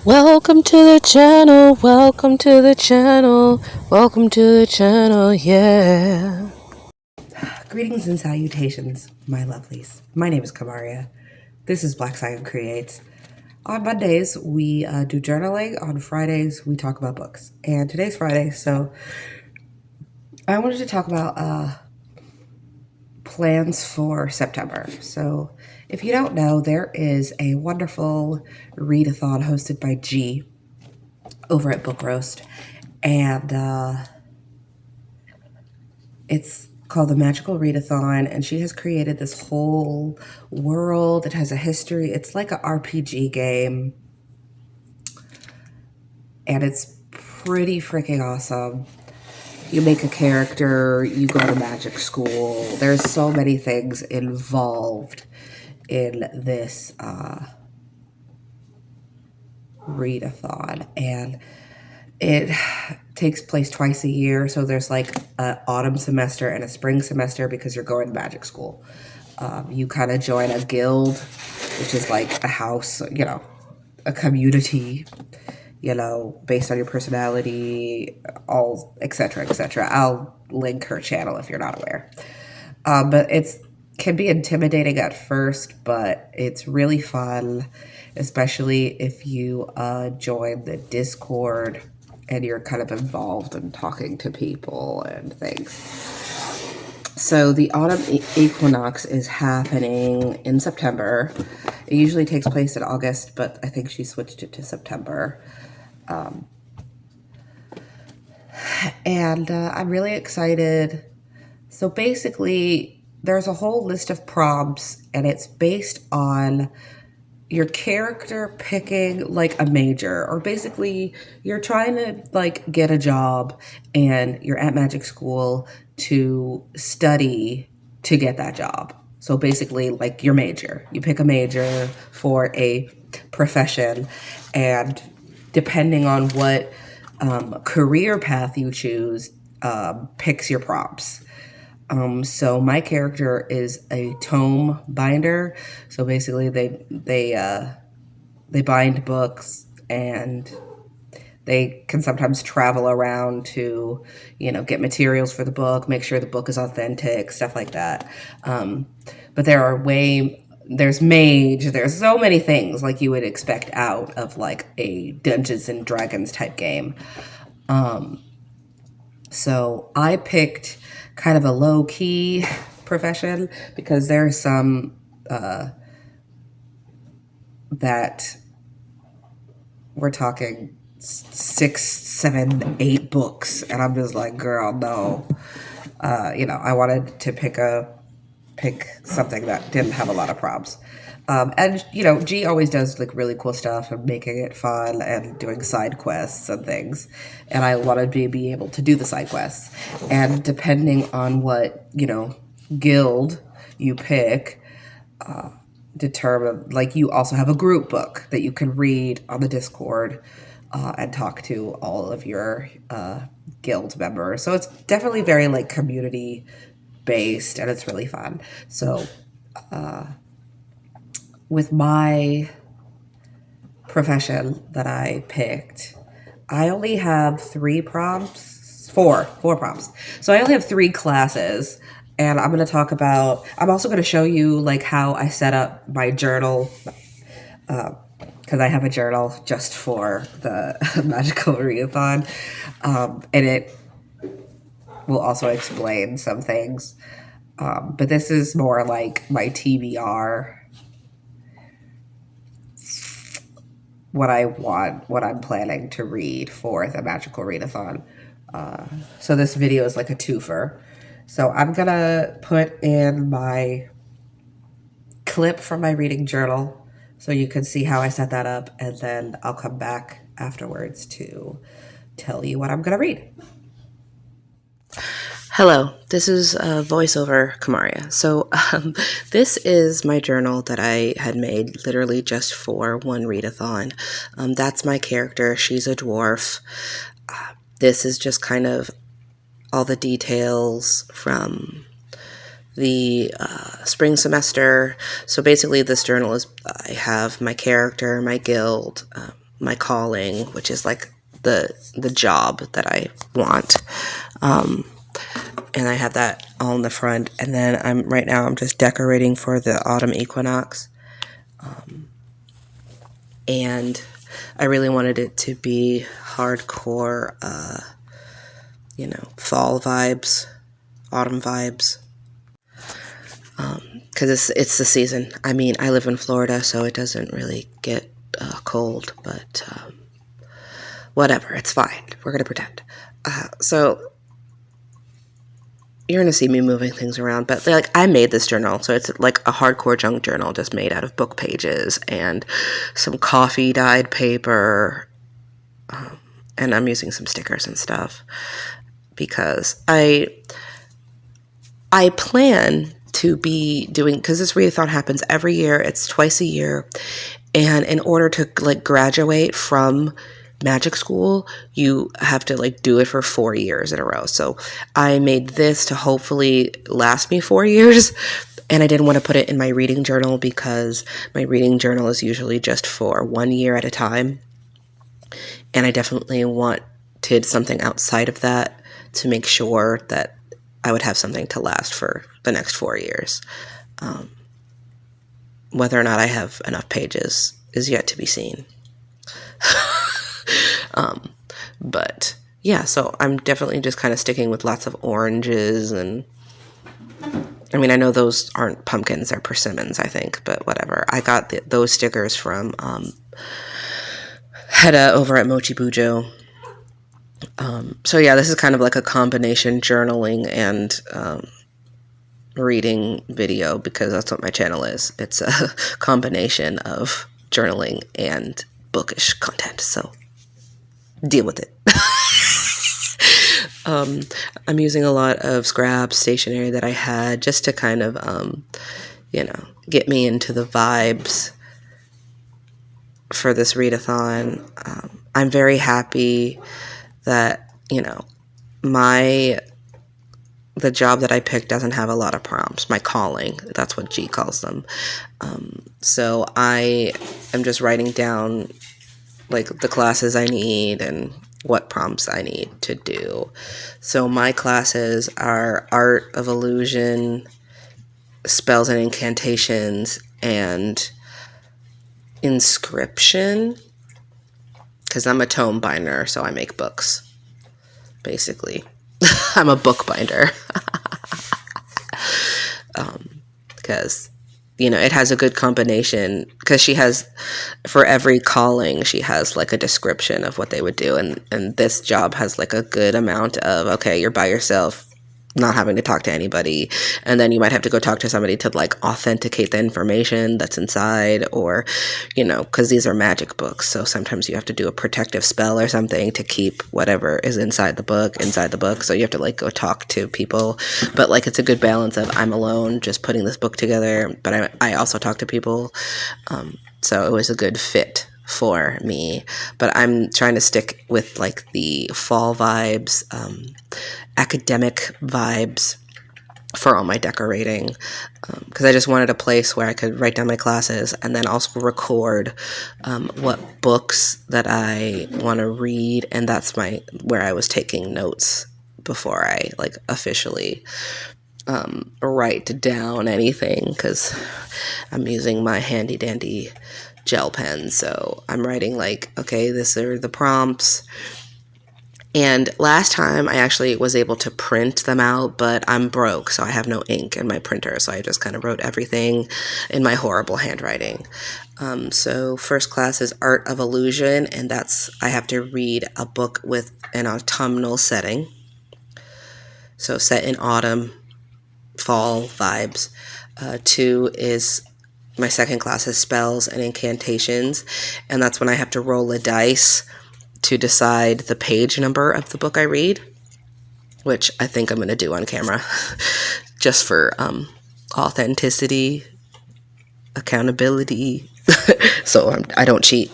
Welcome to the channel, welcome to the channel, welcome to the channel, yeah. Greetings and salutations, my lovelies. My name is Kamaria. This is Black Scion Creates. On Mondays, we do journaling. On Fridays, we talk about books. And today's Friday, so I wanted to talk about plans for September. So, if you don't know, there is a wonderful readathon hosted by G over at Book Roast. And it's called the Magical Readathon, and she has created this whole world. It has a history. It's like an RPG game, and it's pretty freaking awesome. You make a character, you go to magic school. There's so many things involved in this readathon, and it takes place twice a year. So there's like an autumn semester and a spring semester because you're going to magic school. You kind of join a guild, which is like a house, a community, based on your personality, all etc. etc. I'll link her channel if you're not aware. But it's can be intimidating at first, but it's really fun, especially if you join the Discord and you're kind of involved in talking to people and things. So the Autumn Equinox is happening in September. It usually takes place in August, but I think she switched it to September. And I'm really excited. So basically, there's a whole list of prompts, and it's based on your character picking like a major, or basically you're trying to like get a job and you're at magic school to study to get that job. So basically, like your major, you pick a major for a profession, and depending on what career path you choose, picks your prompts. So my character is a tome binder. So basically, they bind books, and they can sometimes travel around to, get materials for the book, make sure the book is authentic, stuff like that. But there's mage, there's so many things like you would expect out of like a Dungeons and Dragons type game. So I picked kind of a low key profession because there's some that we're talking 6, 7, 8 books, and I'm just like, girl, no. I wanted to pick something that didn't have a lot of prompts. And G always does like really cool stuff and making it fun and doing side quests and things. And I wanted to be able to do the side quests. And depending on what guild you pick, determine, like, you also have a group book that you can read on the Discord, and talk to all of your guild members. So it's definitely very like community based, and it's really fun. So with my profession that I picked, I only have 3 prompts, four prompts. So I only have 3 classes, and I'm going to talk about, I'm also going to show you like how I set up my journal, because I have a journal just for the Magical Readathon, and it will also explain some things. But this is more like my TBR, what I want, what I'm planning to read for the Magical Readathon. So this video is like a twofer. So I'm gonna put in my clip from my reading journal so you can see how I set that up, and then I'll come back afterwards to tell you what I'm gonna read. Hello, this is voiceover Kamaria. So this is my journal that I had made literally just for one readathon. That's my character. She's a dwarf. This is just kind of all the details from the spring semester. So basically this journal is, I have my character, my guild, my calling, which is like the job that I want. And I have that all in the front. And then I'm just decorating for the Autumn Equinox. And I really wanted it to be hardcore, fall vibes, autumn vibes. Because it's the season. I mean, I live in Florida, so it doesn't really get cold, but whatever, it's fine. We're going to pretend. So you're going to see me moving things around, but like I made this journal, so it's like a hardcore junk journal just made out of book pages and some coffee dyed paper, and I'm using some stickers and stuff because I plan to be doing, because this readathon happens every year, it's twice a year, and in order to like graduate from magic school, you have to like do it for 4 years in a row. So I made this to hopefully last me 4 years, and I didn't want to put it in my reading journal because my reading journal is usually just for 1 year at a time, and I definitely wanted something outside of that to make sure that I would have something to last for the next 4 years. Whether or not I have enough pages is yet to be seen. But yeah, so I'm definitely just kind of sticking with lots of oranges, and I mean, I know those aren't pumpkins, they're persimmons, I think, but whatever. I got those stickers from Hedda over at Mochi Bujo. So yeah, this is kind of like a combination journaling and reading video, because that's what my channel is. It's a combination of journaling and bookish content, so deal with it. I'm using a lot of scrap stationery that I had just to kind of, get me into the vibes for this readathon. I'm very happy that, the job that I picked doesn't have a lot of prompts. My calling, that's what G calls them. So I am just writing down like the classes I need and what prompts I need to do. So my classes are Art of Illusion, Spells and Incantations, and Inscription, because I'm a tome binder, so I make books, basically. I'm a book binder. Because it has a good combination, because she has, for every calling, she has like a description of what they would do, and this job has like a good amount of, okay, you're by yourself, not having to talk to anybody, and then you might have to go talk to somebody to like authenticate the information that's inside, or because these are magic books, so sometimes you have to do a protective spell or something to keep whatever is inside the book, so you have to like go talk to people, but like it's a good balance of I'm alone just putting this book together, but I also talk to people, so it was a good fit for me. But I'm trying to stick with like the fall vibes, academic vibes for all my decorating, because I just wanted a place where I could write down my classes and then also record what books that I want to read, and that's where I was taking notes before I like officially write down anything, because I'm using my handy dandy gel pen. So I'm writing like, okay, these are the prompts. And last time I actually was able to print them out, but I'm broke, so I have no ink in my printer, so I just kind of wrote everything in my horrible handwriting. So first class is Art of Illusion, and I have to read a book with an autumnal setting. So set in autumn, fall vibes. 2 is my second class is Spells and Incantations, and that's when I have to roll a dice to decide the page number of the book I read, which I think I'm going to do on camera just for authenticity, accountability, so I don't cheat.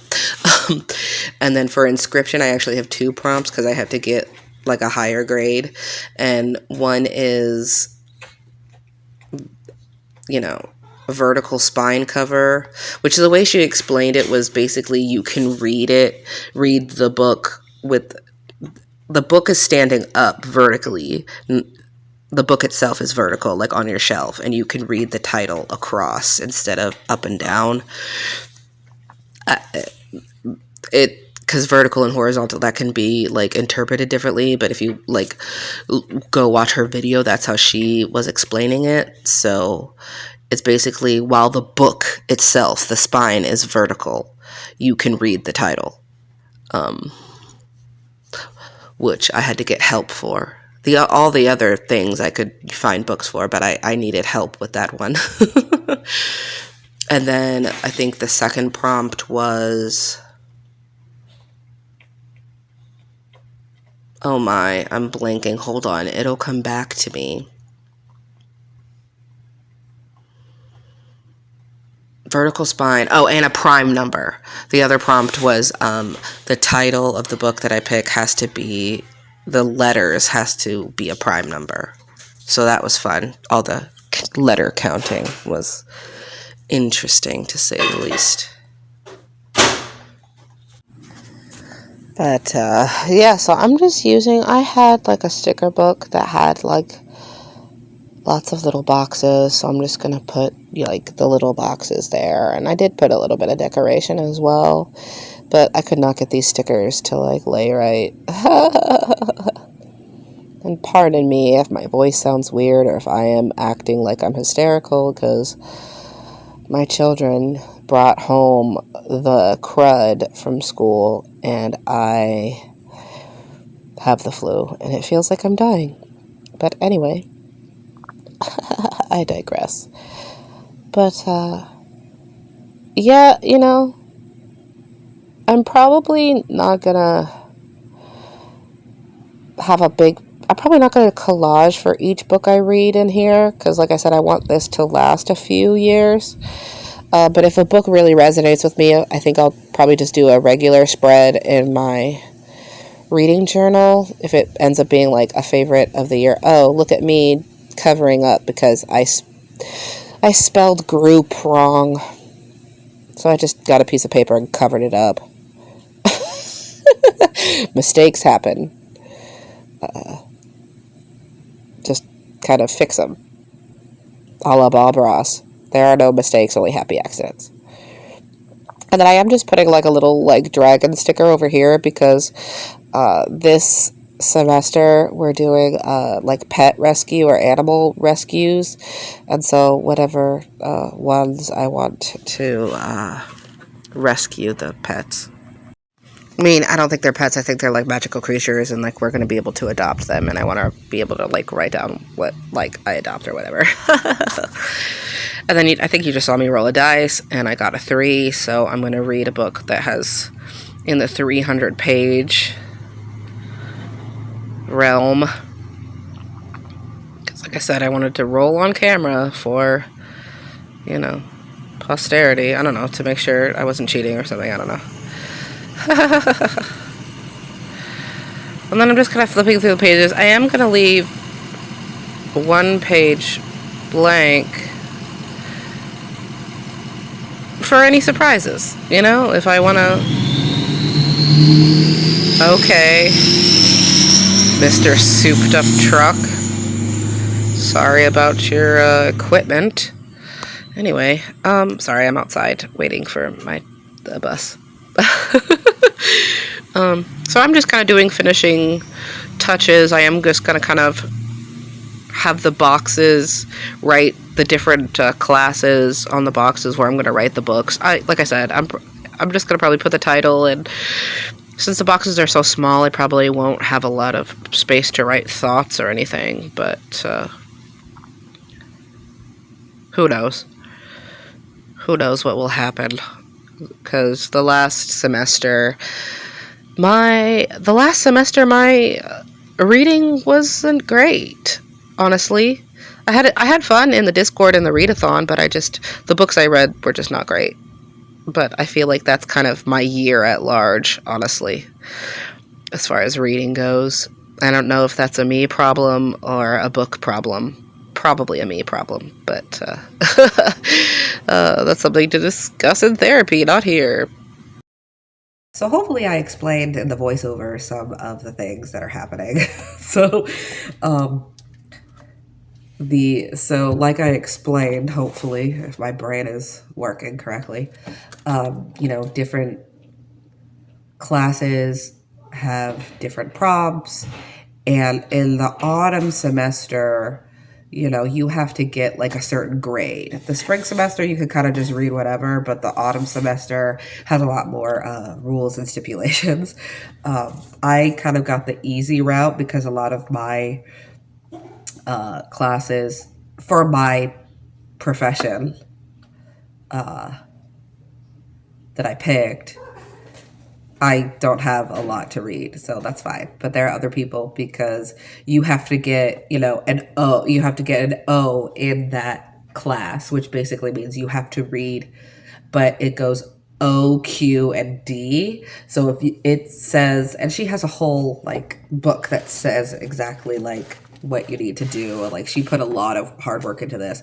And then for Inscription, I actually have 2 prompts because I have to get like a higher grade, and one is vertical spine cover, which the way she explained it was basically you can read the book with the book is standing up vertically. The book itself is vertical, like on your shelf, and you can read the title across instead of up and down. Because vertical and horizontal, that can be like interpreted differently, but if you like go watch her video, that's how she was explaining it. So it's basically, while the book itself, the spine, is vertical, you can read the title, which I had to get help for. All the other things I could find books for, but I needed help with that one. And then I think the second prompt was, oh my, I'm blanking. Hold on. It'll come back to me. Vertical spine. Oh, and a prime number. The other prompt was the title of the book that I pick has to be, the letters has to be a prime number. So that was fun. All the letter counting was interesting, to say the least. But yeah, so I'm just using, I had like a sticker book that had like lots of little boxes, so I'm just gonna put like the little boxes there. And I did put a little bit of decoration as well, but I could not get these stickers to like lay right. And pardon me if my voice sounds weird or if I am acting like I'm hysterical, because my children brought home the crud from school and I have the flu and it feels like I'm dying. But anyway, I digress. But yeah, you know, I'm probably not gonna have I'm probably not going to collage for each book I read in here, because like I said, I want this to last a few years. But if a book really resonates with me, I think I'll probably just do a regular spread in my reading journal if it ends up being like a favorite of the year. Oh, look at me covering up because I spelled group wrong. So I just got a piece of paper and covered it up. Mistakes happen. Just kind of fix them. A la Bob Ross. There are no mistakes, only happy accidents. And then I am just putting like a little like dragon sticker over here because this semester we're doing like pet rescue or animal rescues. And so whatever ones I want to rescue the pets. I mean, I don't think they're pets. I think they're like magical creatures, and like we're going to be able to adopt them, and I want to be able to like write down what like I adopt or whatever. And then I think you just saw me roll a dice, and I got a 3, so I'm going to read a book that has in the 300 page realm. Because like I said, I wanted to roll on camera for, you know, posterity. I don't know, to make sure I wasn't cheating or something. I don't know. And then I'm just kind of flipping through the pages. I am going to leave one page blank for any surprises, you know, if I want to. Okay, Mr. Souped Up Truck, sorry about your equipment. Anyway, sorry, I'm outside waiting for the bus. So I'm just kind of doing finishing touches. I am just going to kind of have the boxes, write the different classes on the boxes where I'm going to write the books. Like I said, I'm just going to probably put the title, and since the boxes are so small, I probably won't have a lot of space to write thoughts or anything, but who knows? Who knows what will happen? Because the last semester, my reading wasn't great, honestly. I had fun in the Discord and the readathon, but the books I read were just not great. But I feel like that's kind of my year at large, honestly, as far as reading goes. I don't know if that's a me problem or a book problem. Probably a me problem, but That's something to discuss in therapy, not here. So hopefully I explained in the voiceover some of the things that are happening. so um like I explained, hopefully, if my brain is working correctly, different classes have different prompts. And in the autumn semester, you have to get like a certain grade. The spring semester, you can kind of just read whatever, but the autumn semester has a lot more rules and stipulations. I kind of got the easy route because a lot of my classes for my profession that I picked, I don't have a lot to read, so that's fine. But there are other people because you have to get, an O. You have to get an O in that class, which basically means you have to read, but it goes O, Q, and D. So it says, and she has a whole like book that says exactly like what you need to do. Like she put a lot of hard work into this.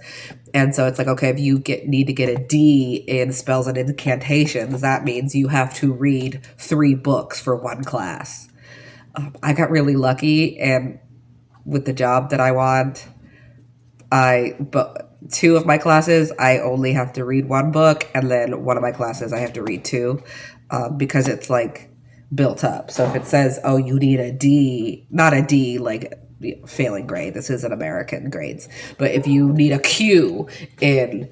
And so it's like, okay, if you need to get a D in spells and incantations, that means you have to read 3 books for one class. I got really lucky, and with the job that I want, but 2 of my classes I only have to read 1 book, and then one of my classes I have to read 2, because it's like built up. So if it says, oh, you need a D, not a D like failing grade, this isn't American grades, but if you need a Q in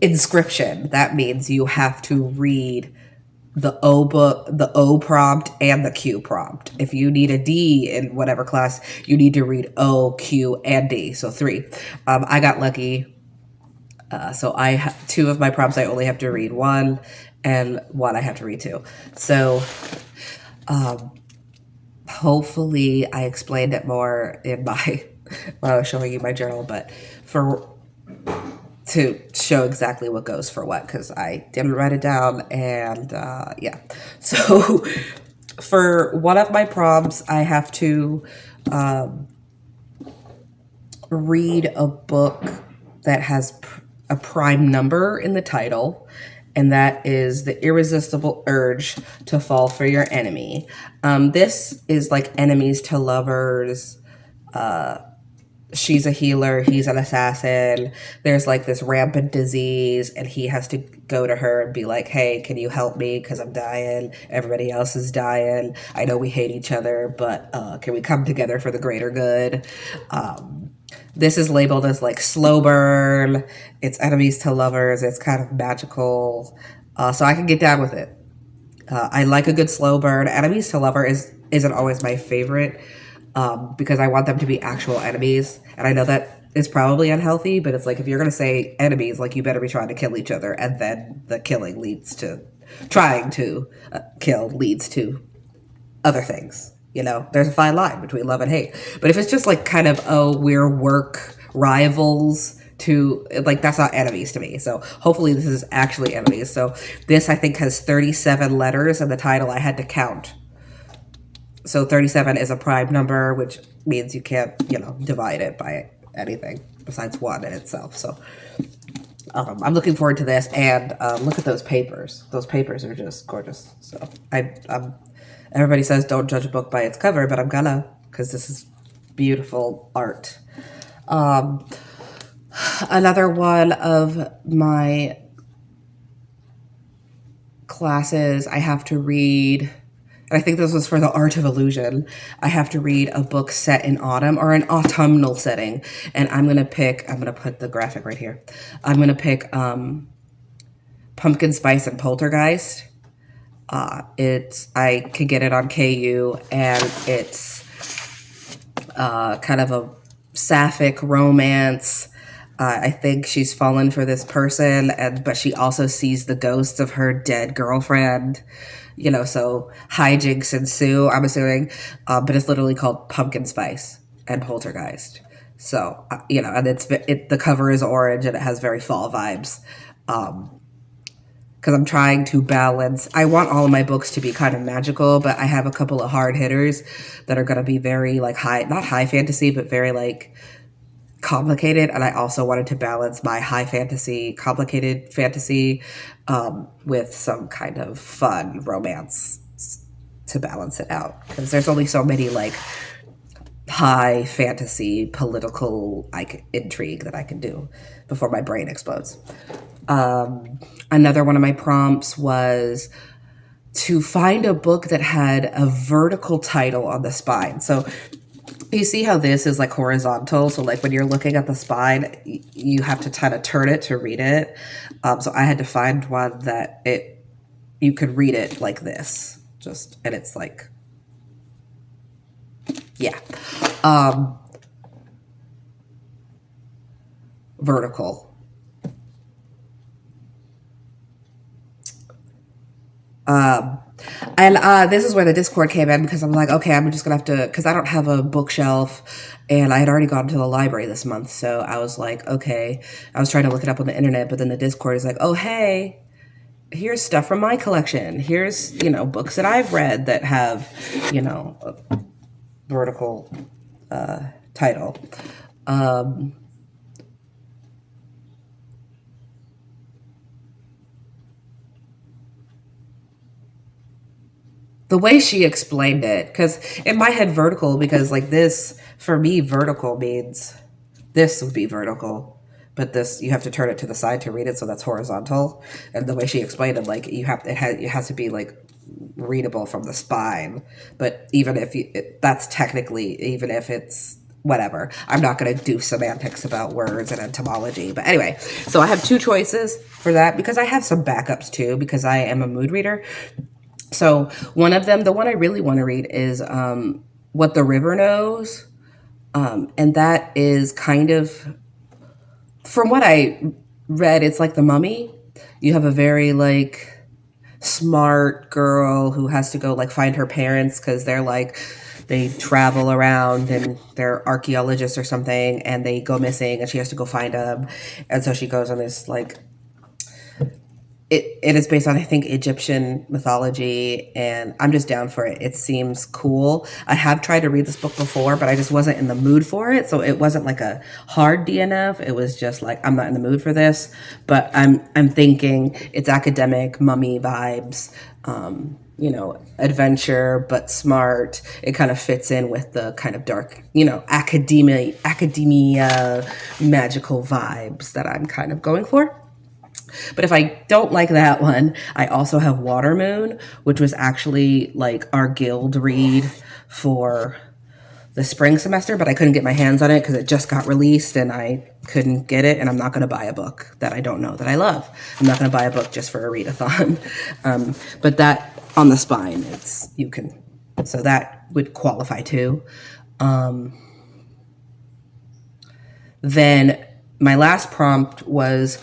inscription, that means you have to read the O book, the O prompt, and the Q prompt. If you need a D in whatever class, you need to read O, Q, and D. So 3. I got lucky. So 2 of my prompts I only have to read 1, and 1 I have to read 2. So hopefully I explained it more in my when I was showing you my journal, but to show exactly what goes for what, because I didn't write it down, and yeah. So for one of my prompts, I have to read a book that has a prime number in the title, and that is The Irresistible Urge to Fall for Your Enemy. This is like enemies to lovers. She's a healer, he's an assassin. There's like this rampant disease, and he has to go to her and be like, hey, can you help me? Because I'm dying. Everybody else is dying. I know we hate each other, but can we come together for the greater good? This is labeled as like slow burn. It's enemies to lovers. It's kind of magical. So I can get down with it. I like a good slow burn. Enemies to lover isn't always my favorite, because I want them to be actual enemies. And I know that is probably unhealthy, but it's like if you're going to say enemies, like you better be trying to kill each other. And then the killing leads to trying to kill leads to other things. There's a fine line between love and hate. But if it's just like kind of, oh, we're work rivals, to like, that's not enemies to me. So hopefully this is actually enemies. So this I think has 37 letters, and the title I had to count. So 37 is a prime number, which means you can't, divide it by anything besides 1 in itself. So I'm looking forward to this, and look at those papers. Those papers are just gorgeous. So everybody says don't judge a book by its cover, but I'm gonna, because this is beautiful art. Another one of my classes, I have to read, and I think this was for the Art of Illusion, I have to read a book set in autumn or an autumnal setting. And I'm going to put the graphic right here. I'm going to pick Pumpkin Spice and Poltergeist. I could get it on KU, and it's kind of a sapphic romance. I think she's fallen for this person, but she also sees the ghosts of her dead girlfriend. So hijinks ensue, I'm assuming. But it's literally called Pumpkin Spice and Poltergeist. So, and the cover is orange, and it has very fall vibes. Because I'm trying to balance. I want all of my books to be kind of magical, but I have a couple of hard hitters that are going to be very like not high fantasy, but very like complicated, and I also wanted to balance my high fantasy, complicated fantasy, with some kind of fun romance to balance it out, because there's only so many like high fantasy political intrigue that I can do before my brain explodes. Another one of my prompts was to find a book that had a vertical title on the spine. So you see how this is like horizontal. So like when you're looking at the spine, you have to kind of turn it to read it. So I had to find one that you could read it like this, and it's like, yeah, vertical. And this is where the Discord came in, because I'm like, okay, I'm just gonna have to, because I don't have a bookshelf, and I had already gone to the library this month, so I was like, okay, I was trying to look it up on the internet, but then the Discord is like, oh hey, here's stuff from my collection. Here's books that I've read that have a vertical title. The way she explained it, because in my head vertical, because like this for me vertical means this would be vertical, but this you have to turn it to the side to read it, so that's horizontal. And the way she explained it, like it has to be like readable from the spine. But even if that's technically, even if it's whatever, I'm not going to do semantics about words and etymology. But anyway, so I have two choices for that, because I have some backups too, because I am a mood reader. So one of them, the one I really want to read, is What the River Knows. And that is kind of, from what I read, it's like The Mummy. You have a very like smart girl who has to go like find her parents, because they travel around and they're archaeologists or something, and they go missing, and she has to go find them. And so she goes on this like, it is based on, I think, Egyptian mythology, and I'm just down for it. It seems cool. I have tried to read this book before, but I just wasn't in the mood for it. So it wasn't like a hard DNF. It was just like, I'm not in the mood for this. But I'm thinking it's academic mummy vibes, adventure but smart. It kind of fits in with the kind of dark, academia magical vibes that I'm kind of going for. But if I don't like that one, I also have Water Moon, which was actually like our guild read for the spring semester, but I couldn't get my hands on it because it just got released and I couldn't get it. And I'm not going to buy a book that I don't know that I love. I'm not going to buy a book just for a readathon. But that on the spine, so that would qualify too. Then my last prompt was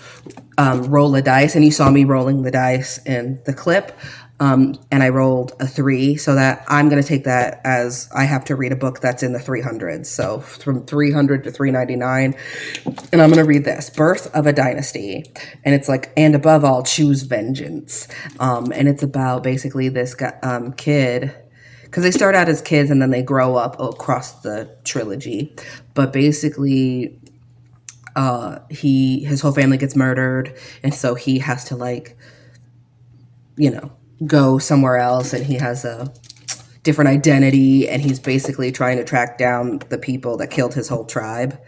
roll a dice, and you saw me rolling the dice in the clip, and I rolled a 3, so that I'm going to take that as I have to read a book that's in the 300s, so from 300 to 399, and I'm going to read this, Birth of a Dynasty, and it's like, and above all, choose vengeance, and it's about basically this kid, because they start out as kids and then they grow up across the trilogy, but basically his whole family gets murdered, and so he has to go somewhere else, and he has a different identity, and he's basically trying to track down the people that killed his whole tribe.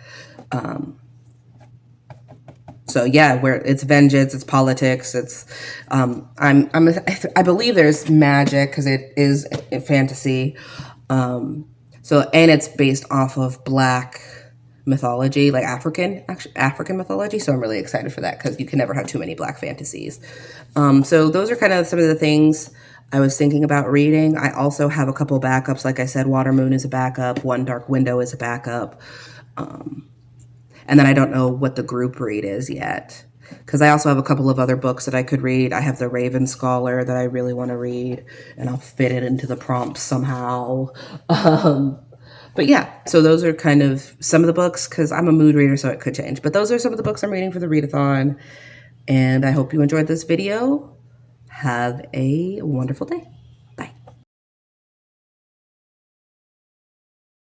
So yeah, where it's vengeance, it's politics, it's I believe there's magic because it is a fantasy. And it's based off of Black mythology, like African mythology. So I'm really excited for that because you can never have too many Black fantasies. So those are kind of some of the things I was thinking about reading. I also have a couple backups. Like I said, Water Moon is a backup. One Dark Window is a backup. And then I don't know what the group read is yet, because I also have a couple of other books that I could read. I have The Raven Scholar that I really want to read, and I'll fit it into the prompts somehow. But yeah, so those are kind of some of the books, because I'm a mood reader, so it could change. But those are some of the books I'm reading for the readathon, and I hope you enjoyed this video. Have a wonderful day.